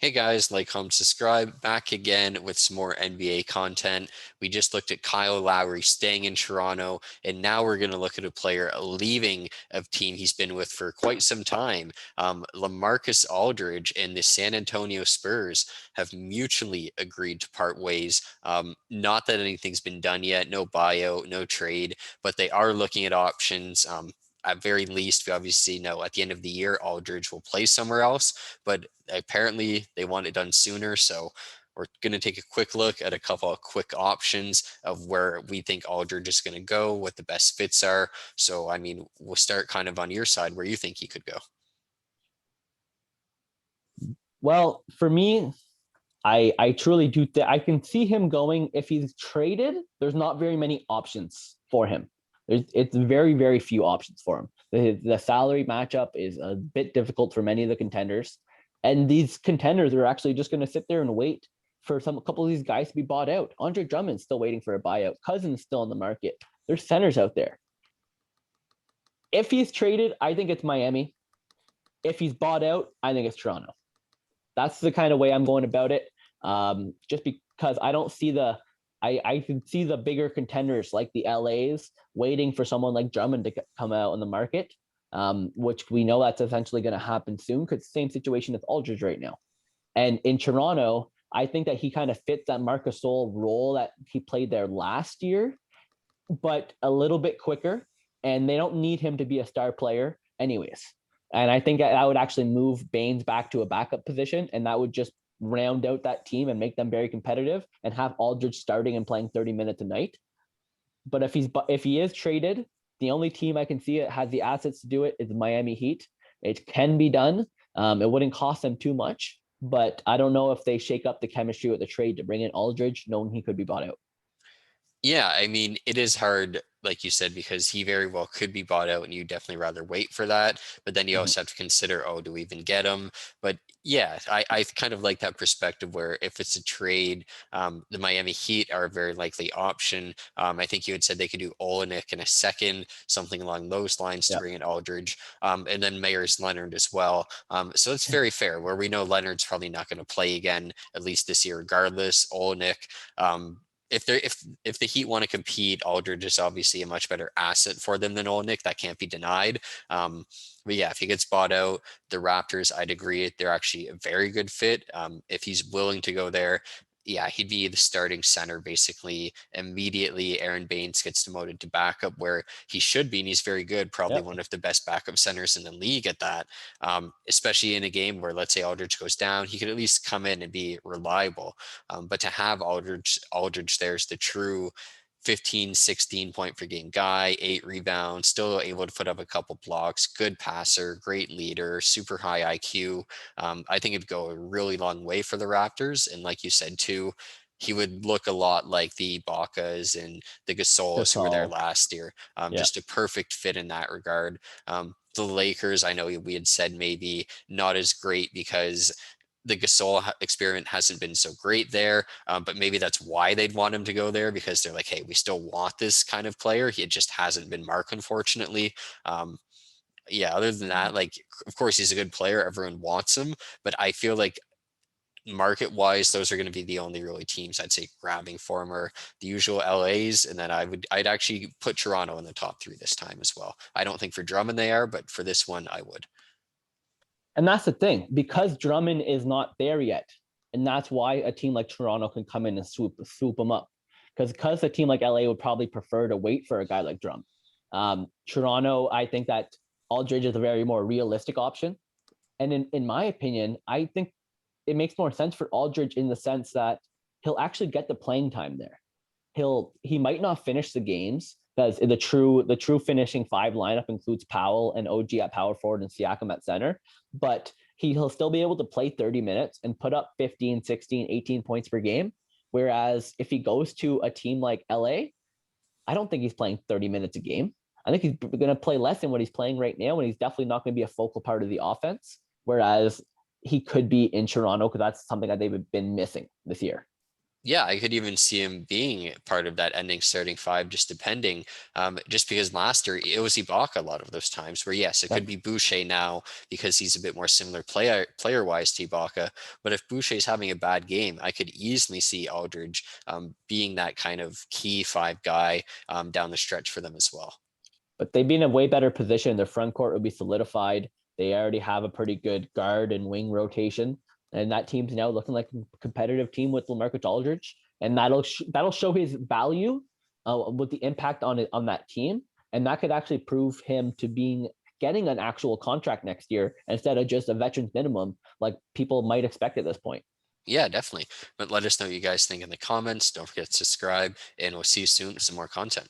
Hey guys, like, comment, subscribe, back again with some more NBA content. We just looked at Kyle Lowry staying in Toronto, and now we're going to look at a player leaving a team he's been with for quite some time. LaMarcus Aldridge and the San Antonio Spurs have mutually agreed to part ways. Not that anything's been done yet, no buyout, no trade, but they are looking at options. At very least, we obviously know at the end of the year, Aldridge will play somewhere else, but apparently they want it done sooner. So we're going to take a quick look at a couple of quick options of where we think Aldridge is going to go, what the best fits are. So, I mean, we'll start kind of on your side where you think he could go. Well, for me, I truly do. I can see him going if he's traded. There's not very many options for him. It's very few options for him. The salary matchup is a bit difficult for many of the contenders, and these contenders are actually just going to sit there and wait for a couple of these guys to be bought out. Andre Drummond's still waiting for a buyout. Cousins still on the market. There's centers out there. If he's traded, I think it's Miami. If he's bought out, I think it's Toronto. That's the kind of way I'm going about it. Just because I don't see I can see the bigger contenders like the LAs waiting for someone like Drummond to come out on the market, which we know that's essentially going to happen soon because same situation with Aldridge right now. And in Toronto, I think that he kind of fits that Marc Gasol role that he played there last year, but a little bit quicker. And they don't need him to be a star player anyways. And I think that would actually move Baines back to a backup position, and that would just round out that team and make them very competitive and have Aldridge starting and playing 30 minutes a night. But if he is traded, the only team I can see it has the assets to do it is the Miami Heat. It can be done. It wouldn't cost them too much, but I don't know if they shake up the chemistry with the trade to bring in Aldridge, knowing he could be bought out. Yeah, I mean, it is hard, like you said, because he very well could be bought out, and you definitely rather wait for that. But then you Mm-hmm. also have to consider, oh, do we even get him? But yeah, I kind of like that perspective where if it's a trade, the Miami Heat are a very likely option. I think you had said they could do Olynyk in a second, something along those lines to Yeah. bring in Aldridge, and then Mayers Leonard as well. So it's very fair where we know Leonard's probably not going to play again, at least this year, regardless. Olynyk, if the Heat want to compete, Aldridge is obviously a much better asset for them than Olynyk. That can't be denied. But yeah, if he gets bought out, the Raptors, I'd agree, they're actually a very good fit. If he's willing to go there, yeah, he'd be the starting center basically immediately. Aaron Baines gets demoted to backup where he should be, and he's very good, probably Yep. one of the best backup centers in the league at that. Especially in a game where, let's say, Aldridge goes down, he could at least come in and be reliable. But to have Aldridge there's the true 15, 16 point per game guy, 8 rebounds, still able to put up a couple blocks, good passer, great leader, super high IQ. I think it'd go a really long way for the Raptors. And like you said, too, he would look a lot like the Bakas and the Gasols who were there Gasol. last year. Yeah. Just a perfect fit in that regard. The Lakers, I know we had said maybe not as great because the Gasol experiment hasn't been so great there, but maybe that's why they'd want him to go there because they're like, hey, we still want this kind of player. He just hasn't been Mark, unfortunately. Um, yeah, other than that, like, of course, he's a good player. Everyone wants him, but I feel like market wise, those are going to be the only really teams I'd say grabbing for him are the usual LAs. And then I'd actually put Toronto in the top three this time as well. I don't think for Drummond they are, but for this one, I would. And that's the thing, because Drummond is not there yet. And that's why a team like Toronto can come in and swoop him up. Because a team like LA would probably prefer to wait for a guy like Drum. Toronto, I think that Aldridge is a very more realistic option. And in my opinion, I think it makes more sense for Aldridge in the sense that he'll actually get the playing time there. He might not finish the games because the true finishing five lineup includes Powell and OG at power forward and Siakam at center, but he'll still be able to play 30 minutes and put up 15, 16, 18 points per game. Whereas if he goes to a team like LA, I don't think he's playing 30 minutes a game. I think he's going to play less than what he's playing right now, and he's definitely not going to be a focal part of the offense. Whereas he could be in Toronto because that's something that they've been missing this year. Yeah, I could even see him being part of that ending starting five, just depending. Just because last year it was Ibaka a lot of those times where yes, it could Yep. be Boucher now because he's a bit more similar player wise to Ibaka. But if Boucher's having a bad game, I could easily see Aldridge being that kind of key five guy down the stretch for them as well. But they'd be in a way better position. Their front court would be solidified. They already have a pretty good guard and wing rotation, and that team's now looking like a competitive team with LaMarcus Aldridge, and that'll show his value with the impact on that team, and that could actually prove him to being getting an actual contract next year instead of just a veterans minimum like people might expect at this point. Yeah, definitely. But let us know what you guys think in the comments. Don't forget to subscribe, and we'll see you soon with some more content.